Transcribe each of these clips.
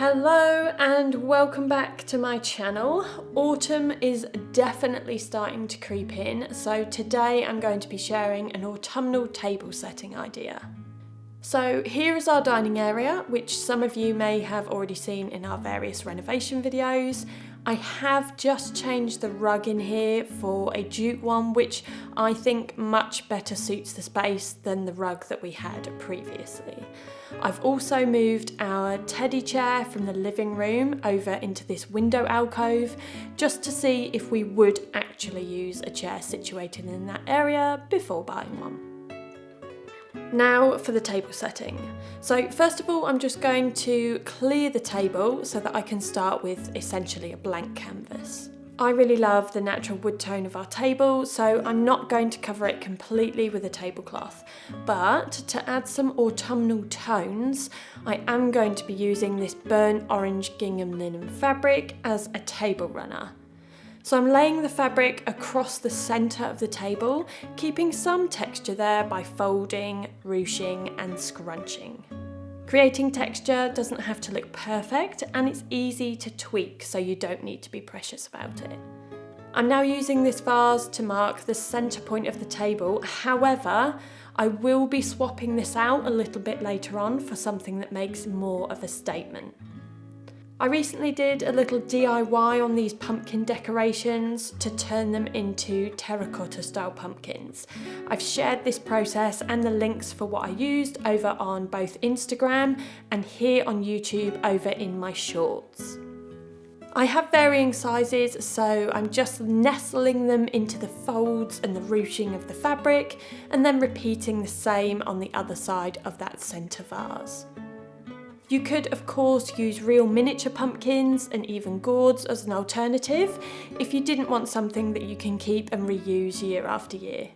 Hello and welcome back to my channel. Autumn is definitely starting to creep in, so today I'm going to be sharing an autumnal table setting idea. So here is our dining area, which some of you may have already seen in our various renovation videos. I have just changed the rug in here for a jute one, which I think much better suits the space than the rug that we had previously. I've also moved our teddy chair from the living room over into this window alcove just to see if we would actually use a chair situated in that area before buying one. Now for the table setting. So first of all, I'm just going to clear the table so that I can start with essentially a blank canvas. I really love the natural wood tone of our table, so I'm not going to cover it completely with a tablecloth. But to add some autumnal tones, I am going to be using this burnt orange gingham linen fabric as a table runner. So I'm laying the fabric across the centre of the table, keeping some texture there by folding, ruching and scrunching. Creating texture doesn't have to look perfect, and it's easy to tweak, so you don't need to be precious about it. I'm now using this vase to mark the centre point of the table. However, I will be swapping this out a little bit later on for something that makes more of a statement. I recently did a little DIY on these pumpkin decorations to turn them into terracotta style pumpkins. I've shared this process and the links for what I used over on both Instagram and here on YouTube over in my shorts. I have varying sizes, so I'm just nestling them into the folds and the ruching of the fabric and then repeating the same on the other side of that centre vase. You could of course use real miniature pumpkins and even gourds as an alternative if you didn't want something that you can keep and reuse year after year.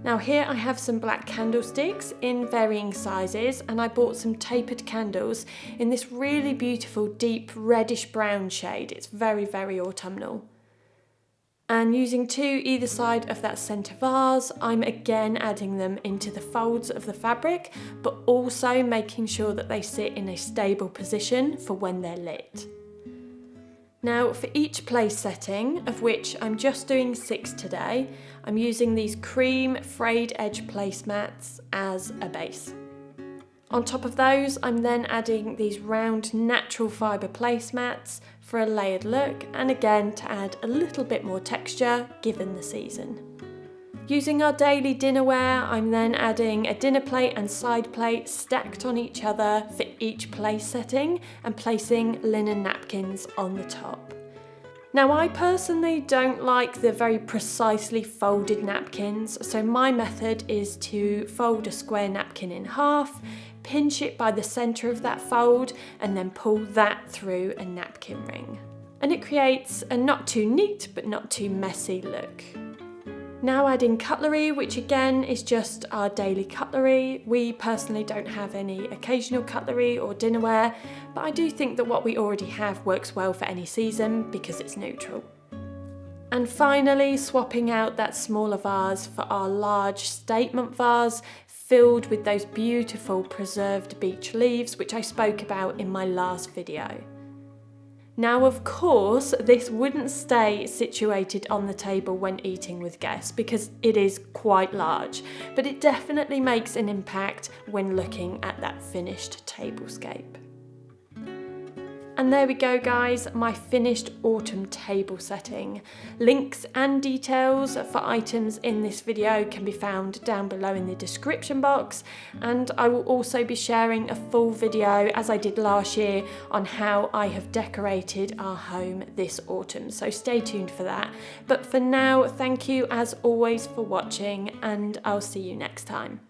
Now here I have some black candlesticks in varying sizes, and I bought some tapered candles in this really beautiful deep reddish brown shade. It's very, very autumnal. And using two either side of that centre vase, I'm again adding them into the folds of the fabric, but also making sure that they sit in a stable position for when they're lit. Now for each place setting, of which I'm just doing 6 today, I'm using these cream frayed edge placemats as a base. On top of those, I'm then adding these round natural fibre placemats for a layered look, and again to add a little bit more texture given the season. Using our daily dinnerware, I'm then adding a dinner plate and side plate stacked on each other for each place setting and placing linen napkins on the top. Now I personally don't like the very precisely folded napkins, so my method is to fold a square napkin in half, pinch it by the centre of that fold and then pull that through a napkin ring. And it creates a not too neat but not too messy look. Now adding cutlery, which again is just our daily cutlery. We personally don't have any occasional cutlery or dinnerware, but I do think that what we already have works well for any season because it's neutral. And finally, swapping out that smaller vase for our large statement vase filled with those beautiful preserved beech leaves, which I spoke about in my last video. Now, of course, this wouldn't stay situated on the table when eating with guests because it is quite large, but it definitely makes an impact when looking at that finished tablescape. And there we go guys, my finished autumn table setting. Links and details for items in this video can be found down below in the description box, and I will also be sharing a full video, as I did last year, on how I have decorated our home this autumn, so stay tuned for that. But for now, thank you as always for watching, and I'll see you next time.